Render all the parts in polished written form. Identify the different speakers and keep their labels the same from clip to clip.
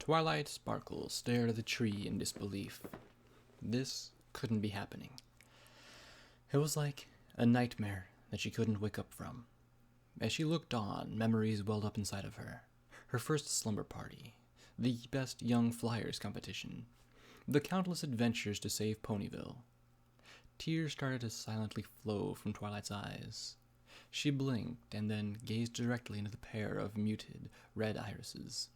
Speaker 1: Twilight Sparkle stared at the tree in disbelief. This couldn't be happening. It was like a nightmare that she couldn't wake up from. As she looked on, memories welled up inside of her. Her first slumber party, the best young flyers competition, the countless adventures to save Ponyville. Tears started to silently flow from Twilight's eyes. She blinked and then gazed directly into the pair of muted red irises.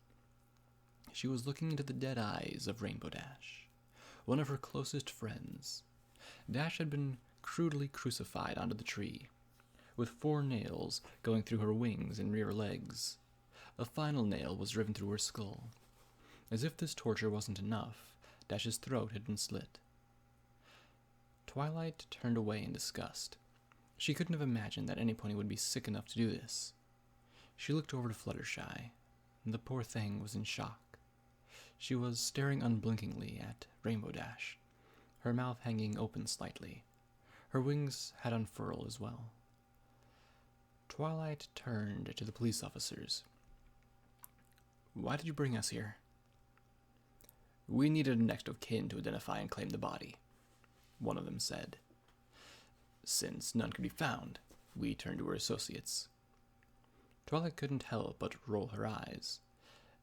Speaker 1: She was looking into the dead eyes of Rainbow Dash, one of her closest friends. Dash had been crudely crucified onto the tree, with 4 nails going through her wings and rear legs. A final nail was driven through her skull. As if this torture wasn't enough, Dash's throat had been slit. Twilight turned away in disgust. She couldn't have imagined that any pony would be sick enough to do this. She looked over to Fluttershy. The poor thing was in shock. She was staring unblinkingly at Rainbow Dash, her mouth hanging open slightly. Her wings had unfurled as well. Twilight turned to the police officers. "Why did you bring us here?" "We needed a next of kin to identify and claim the body," one of them said. Since none could be found, we turned to her associates. Twilight couldn't help but roll her eyes,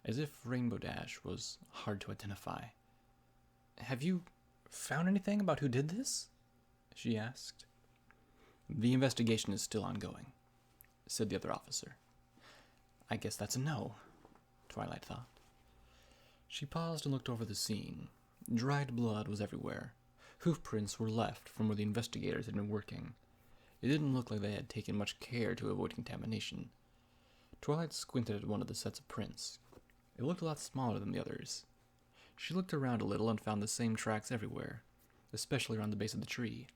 Speaker 1: as if Rainbow Dash was hard to identify. "Have you found anything about who did this?" she asked. "The investigation is still ongoing," said the other officer. "I guess that's a no," Twilight thought. She paused and looked over the scene. Dried blood was everywhere. Hoof prints were left from where the investigators had been working. It didn't look like they had taken much care to avoid contamination. Twilight squinted at one of the sets of prints. It looked a lot smaller than the others. She looked around a little and found the same tracks everywhere, especially around the base of the tree.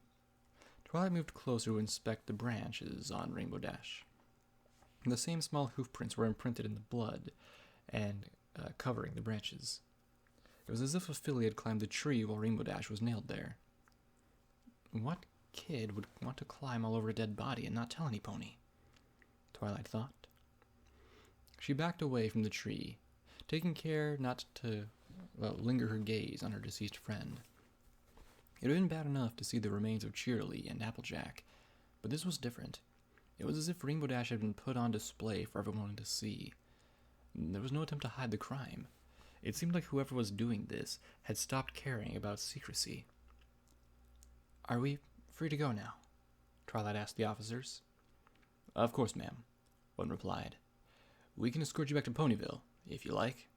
Speaker 1: Twilight moved closer to inspect the branches on Rainbow Dash. The same small hoof prints were imprinted in the blood and covering the branches. It was as if a filly had climbed the tree while Rainbow Dash was nailed there. What kid would want to climb all over a dead body and not tell any pony? Twilight thought. She backed away from the tree, taking care not to linger her gaze on her deceased friend. It had been bad enough to see the remains of Cheerilee and Applejack, but this was different. It was as if Rainbow Dash had been put on display for everyone to see. There was no attempt to hide the crime. It seemed like whoever was doing this had stopped caring about secrecy. "Are we free to go now?" Twilight asked the officers. "Of course, ma'am," one replied. "We can escort you back to Ponyville, if you like."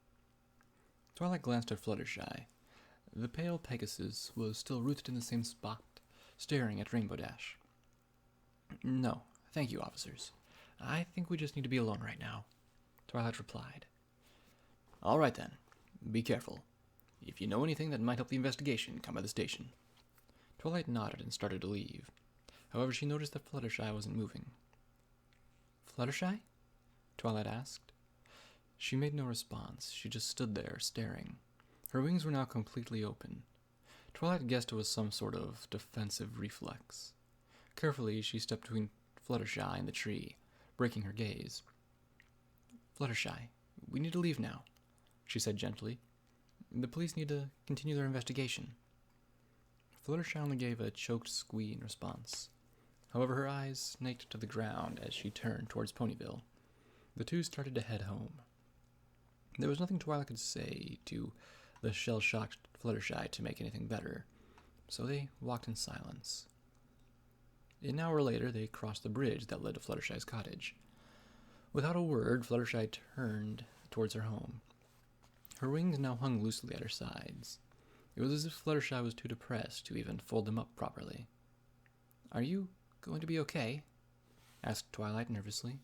Speaker 1: Twilight glanced at Fluttershy. The pale Pegasus was still rooted in the same spot, staring at Rainbow Dash. "No, thank you, officers. I think we just need to be alone right now," Twilight replied. "All right then. Be careful. If you know anything that might help the investigation, come by the station." Twilight nodded and started to leave. However, she noticed that Fluttershy wasn't moving. "Fluttershy?" Twilight asked. She made no response. She just stood there, staring. Her wings were now completely open. Twilight guessed it was some sort of defensive reflex. Carefully, she stepped between Fluttershy and the tree, breaking her gaze. "Fluttershy, we need to leave now," she said gently. "The police need to continue their investigation." Fluttershy only gave a choked squee in response. However, her eyes snaked to the ground as she turned towards Ponyville. The two started to head home. There was nothing Twilight could say to the shell-shocked Fluttershy to make anything better, so they walked in silence. An hour later, they crossed the bridge that led to Fluttershy's cottage. Without a word, Fluttershy turned towards her home. Her wings now hung loosely at her sides. It was as if Fluttershy was too depressed to even fold them up properly. "Are you going to be okay?" asked Twilight nervously.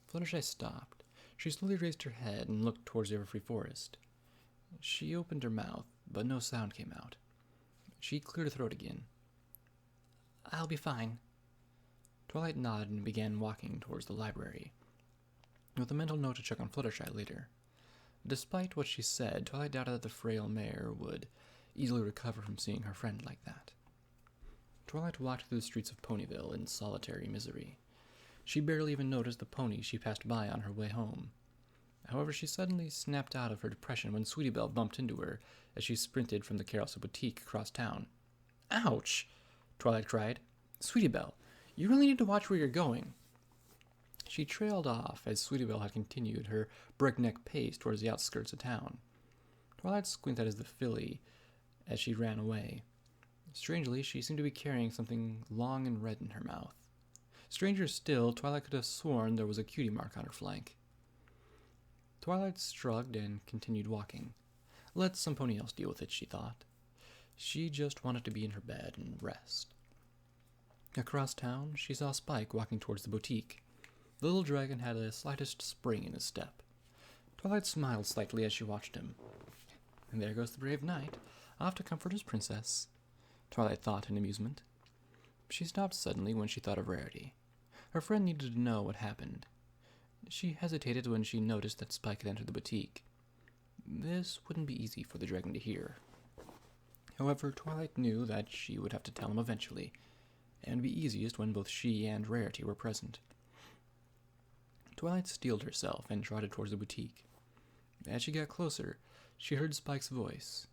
Speaker 1: Fluttershy stopped. She slowly raised her head and looked towards the Everfree Forest. She opened her mouth, but no sound came out. She cleared her throat again. "I'll be fine." Twilight nodded and began walking towards the library, with a mental note to check on Fluttershy later. Despite what she said, Twilight doubted that the frail mare would easily recover from seeing her friend like that. Twilight walked through the streets of Ponyville in solitary misery. She barely even noticed the ponies she passed by on her way home. However, she suddenly snapped out of her depression when Sweetie Belle bumped into her as she sprinted from the Carousel Boutique across town. "Ouch!" Twilight cried. "Sweetie Belle, you really need to watch where you're going." She trailed off as Sweetie Belle had continued her breakneck pace towards the outskirts of town. Twilight squinted at the filly as she ran away. Strangely, she seemed to be carrying something long and red in her mouth. Stranger still, Twilight could have sworn there was a cutie mark on her flank. Twilight shrugged and continued walking. Let somebody else deal with it, she thought. She just wanted to be in her bed and rest. Across town, she saw Spike walking towards the boutique. The little dragon had the slightest spring in his step. Twilight smiled slightly as she watched him. "And there goes the brave knight, off to comfort his princess," Twilight thought in amusement. She stopped suddenly when she thought of Rarity. Her friend needed to know what happened. She hesitated when she noticed that Spike had entered the boutique. This wouldn't be easy for the dragon to hear. However, Twilight knew that she would have to tell him eventually, and be easiest when both she and Rarity were present. Twilight steeled herself and trotted towards the boutique. As she got closer, she heard Spike's voice.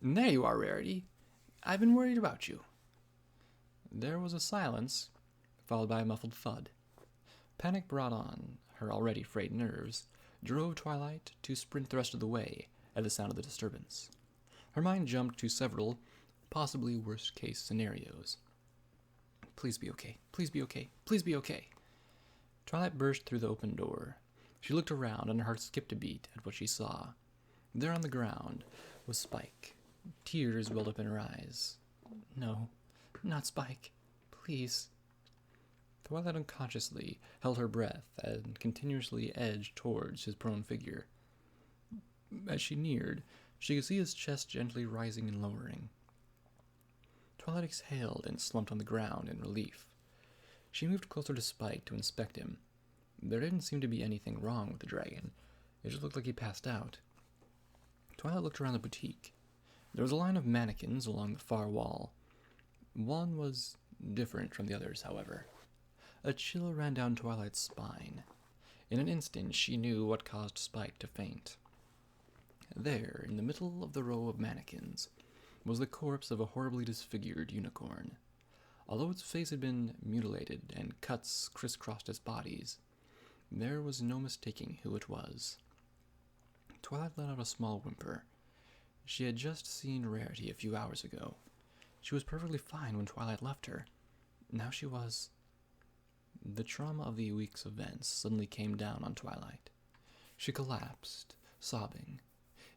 Speaker 1: "There you are, Rarity. I've been worried about you." There was a silence, followed by a muffled thud. Panic brought on her already frayed nerves, drove Twilight to sprint the rest of the way at the sound of the disturbance. Her mind jumped to several, possibly worst-case scenarios. "Please be okay. Please be okay. Please be okay." Twilight burst through the open door. She looked around, and her heart skipped a beat at what she saw. There on the ground was Spike. Tears welled up in her eyes. "No, not Spike. Please." Twilight unconsciously held her breath and continuously edged towards his prone figure. As she neared, she could see his chest gently rising and lowering. Twilight exhaled and slumped on the ground in relief. She moved closer to Spike to inspect him. There didn't seem to be anything wrong with the dragon. It just looked like he passed out. Twilight looked around the boutique. There was a line of mannequins along the far wall. One was different from the others, however. A chill ran down Twilight's spine. In an instant, she knew what caused Spike to faint. There, in the middle of the row of mannequins, was the corpse of a horribly disfigured unicorn. Although its face had been mutilated and cuts crisscrossed its bodies, there was no mistaking who it was. Twilight let out a small whimper. She had just seen Rarity a few hours ago. She was perfectly fine when Twilight left her. Now she was... The trauma of the week's events suddenly came down on Twilight. She collapsed, sobbing.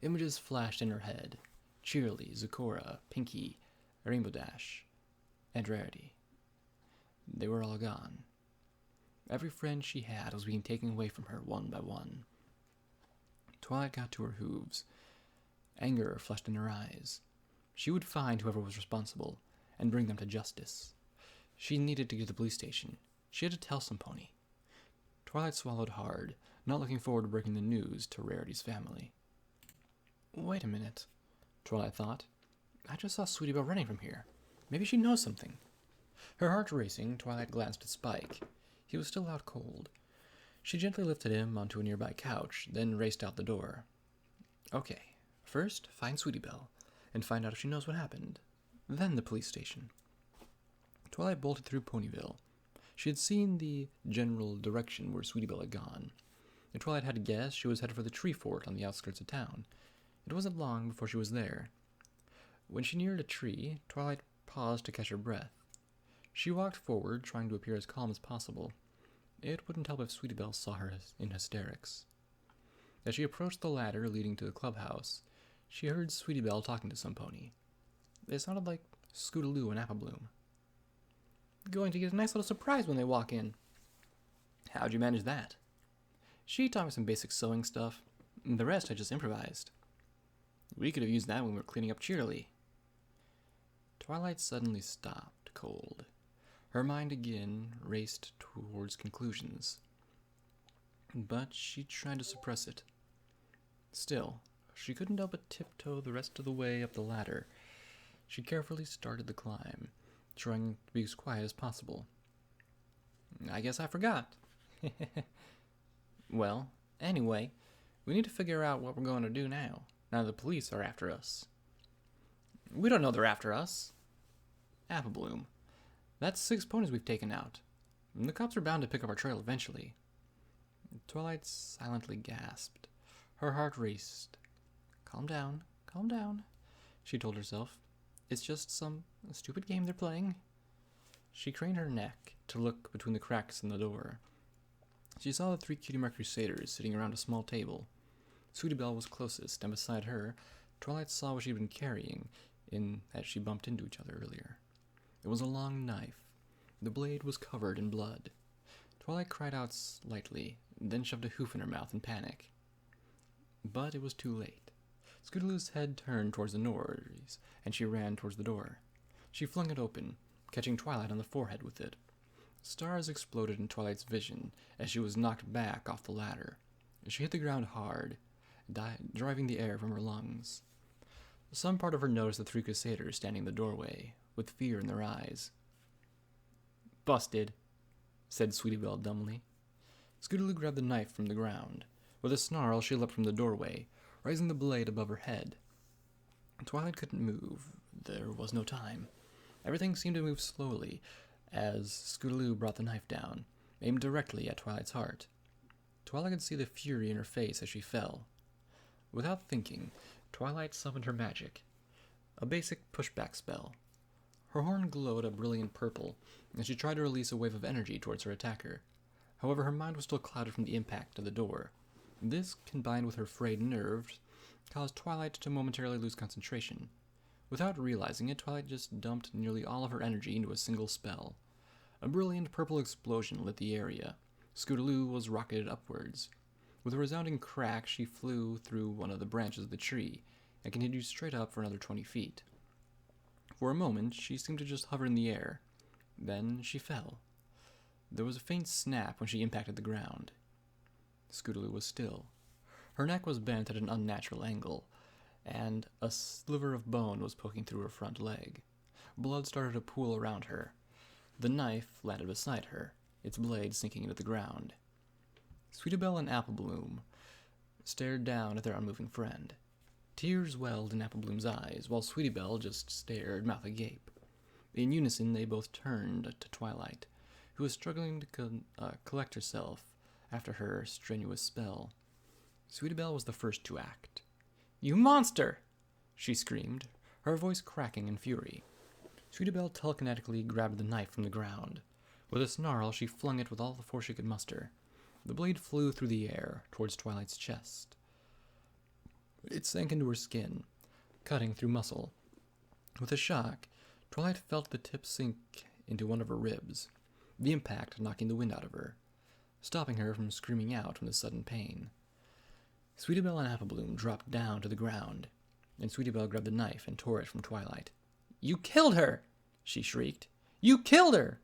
Speaker 1: Images flashed in her head. Cheerily, Zecora, Pinky, Rainbow Dash, and Rarity. They were all gone. Every friend she had was being taken away from her one by one. Twilight got to her hooves. Anger flashed in her eyes. She would find whoever was responsible and bring them to justice. She needed to get to the police station. She had to tell somebody. Twilight swallowed hard, not looking forward to breaking the news to Rarity's family. Wait a minute, Twilight thought. I just saw Sweetie Belle running from here. Maybe she knows something. Her heart racing, Twilight glanced at Spike. He was still out cold. She gently lifted him onto a nearby couch, then raced out the door. Okay, first, find Sweetie Belle, and find out if she knows what happened. Then the police station. Twilight bolted through Ponyville. She had seen the general direction where Sweetie Belle had gone, and Twilight had to guess she was headed for the tree fort on the outskirts of town. It wasn't long before she was there. When she neared a tree, Twilight paused to catch her breath. She walked forward, trying to appear as calm as possible. It wouldn't help if Sweetie Belle saw her in hysterics. As she approached the ladder leading to the clubhouse, she heard Sweetie Belle talking to some pony. It sounded like Scootaloo and Applebloom. Going to get a nice little surprise when they walk in. How'd you manage that? She taught me some basic sewing stuff. The rest I just improvised. We could have used that when we were cleaning up cheerily. Twilight suddenly stopped cold. Her mind again raced towards conclusions. But she tried to suppress it. Still, she couldn't help but tiptoe the rest of the way up the ladder. She carefully started the climb, trying to be as quiet as possible. I guess I forgot. Well, anyway, We need to figure out what we're going to do now the police are after us. We don't know they're after us. Apple Bloom. That's 6 ponies we've taken out. The cops are bound to pick up our trail eventually. Twilight silently gasped. Her heart raced. Calm down, she told herself. It's just some stupid game they're playing. She craned her neck to look between the cracks in the door. She saw the 3 Cutie Mark Crusaders sitting around a small table. Sweetie Belle was closest, and beside her, Twilight saw what she'd been carrying in that she bumped into each other earlier. It was a long knife. The blade was covered in blood. Twilight cried out slightly, then shoved a hoof in her mouth in panic. But it was too late. Scootaloo's head turned towards the noise, and she ran towards the door. She flung it open, catching Twilight on the forehead with it. Stars exploded in Twilight's vision as she was knocked back off the ladder. She hit the ground hard, driving the air from her lungs. Some part of her noticed the 3 Crusaders standing in the doorway, with fear in their eyes. Busted, said Sweetie Belle dumbly. Scootaloo grabbed the knife from the ground. With a snarl, she leapt from the doorway, raising the blade above her head. Twilight couldn't move. There was no time. Everything seemed to move slowly as Scootaloo brought the knife down, aimed directly at Twilight's heart. Twilight could see the fury in her face as she fell. Without thinking, Twilight summoned her magic, a basic pushback spell. Her horn glowed a brilliant purple, and she tried to release a wave of energy towards her attacker. However, her mind was still clouded from the impact of the door. This, combined with her frayed nerves, caused Twilight to momentarily lose concentration. Without realizing it, Twilight just dumped nearly all of her energy into a single spell. A brilliant purple explosion lit the area. Scootaloo was rocketed upwards. With a resounding crack, she flew through one of the branches of the tree and continued straight up for another 20 feet. For a moment, she seemed to just hover in the air. Then she fell. There was a faint snap when she impacted the ground. Scootaloo was still. Her neck was bent at an unnatural angle, and a sliver of bone was poking through her front leg. Blood started to pool around her. The knife landed beside her, its blade sinking into the ground. Sweetie Belle and Apple Bloom stared down at their unmoving friend. Tears welled in Apple Bloom's eyes, while Sweetie Belle just stared, mouth agape. In unison, they both turned to Twilight, who was struggling to collect herself after her strenuous spell. Sweetie Belle was the first to act. "You monster!" she screamed, her voice cracking in fury. Sweetie Belle telekinetically grabbed the knife from the ground. With a snarl, she flung it with all the force she could muster. The blade flew through the air towards Twilight's chest. It sank into her skin, cutting through muscle. With a shock, Twilight felt the tip sink into one of her ribs, the impact knocking the wind out of her, stopping her from screaming out from the sudden pain. Sweetie Belle and Apple Bloom dropped down to the ground, and Sweetie Belle grabbed the knife and tore it from Twilight. "You killed her!" she shrieked. "You killed her!"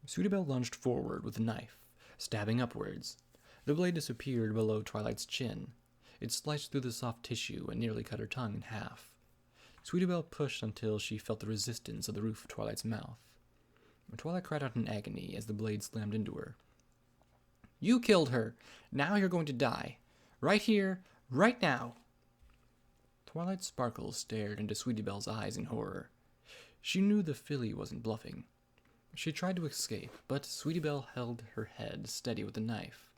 Speaker 1: Sweetie Belle lunged forward with the knife, stabbing upwards. The blade disappeared below Twilight's chin. It sliced through the soft tissue and nearly cut her tongue in half. Sweetie Belle pushed until she felt the resistance of the roof of Twilight's mouth. Twilight cried out in agony as the blade slammed into her. "You killed her! Now you're going to die! Right here, right now!" Twilight Sparkle stared into Sweetie Belle's eyes in horror. She knew the filly wasn't bluffing. She tried to escape, but Sweetie Belle held her head steady with the knife.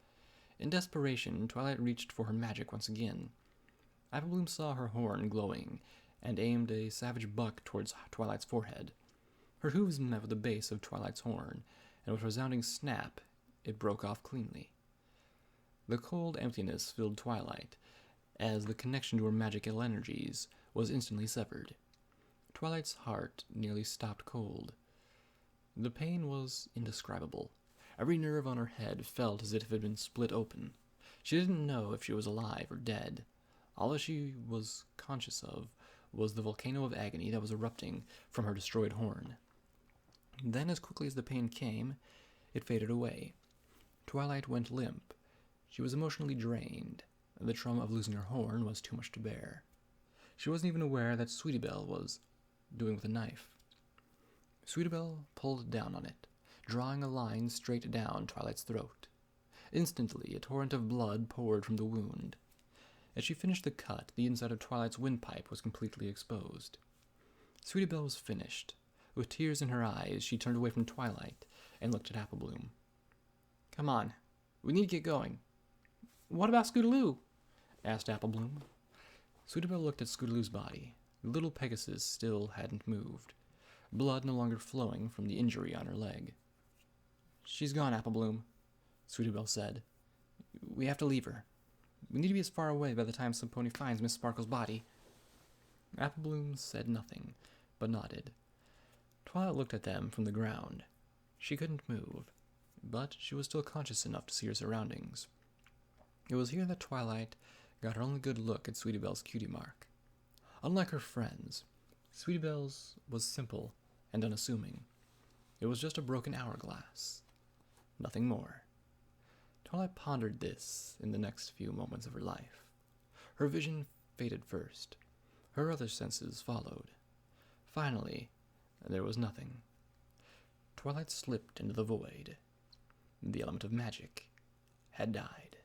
Speaker 1: In desperation, Twilight reached for her magic once again. Apple Bloom saw her horn glowing and aimed a savage buck towards Twilight's forehead. Her hooves met with the base of Twilight's horn, and with a resounding snap, it broke off cleanly. The cold emptiness filled Twilight, as the connection to her magical energies was instantly severed. Twilight's heart nearly stopped cold. The pain was indescribable. Every nerve on her head felt as if it had been split open. She didn't know if she was alive or dead. All that she was conscious of was the volcano of agony that was erupting from her destroyed horn. Then, as quickly as the pain came, it faded away. Twilight went limp. She was emotionally drained. The trauma of losing her horn was too much to bear. She wasn't even aware that Sweetie Belle was doing with a knife. Sweetie Belle pulled down on it, drawing a line straight down Twilight's throat. Instantly, a torrent of blood poured from the wound. As she finished the cut, the inside of Twilight's windpipe was completely exposed. Sweetie Belle was finished. With tears in her eyes, she turned away from Twilight and looked at Apple Bloom. "Come on, we need to get going." "What about Scootaloo?" asked Apple Bloom. Sweetie Belle looked at Scootaloo's body. The little Pegasus still hadn't moved, blood no longer flowing from the injury on her leg. "She's gone, Apple Bloom," Sweetie Belle said. "We have to leave her. We need to be as far away by the time some pony finds Miss Sparkle's body." Apple Bloom said nothing, but nodded. Twilight looked at them from the ground. She couldn't move, but she was still conscious enough to see her surroundings. It was here that Twilight got her only good look at Sweetie Belle's cutie mark. Unlike her friends, Sweetie Belle's was simple and unassuming. It was just a broken hourglass. Nothing more. Twilight pondered this in the next few moments of her life. Her vision faded first. Her other senses followed. Finally, there was nothing. Twilight slipped into the void. The element of magic had died.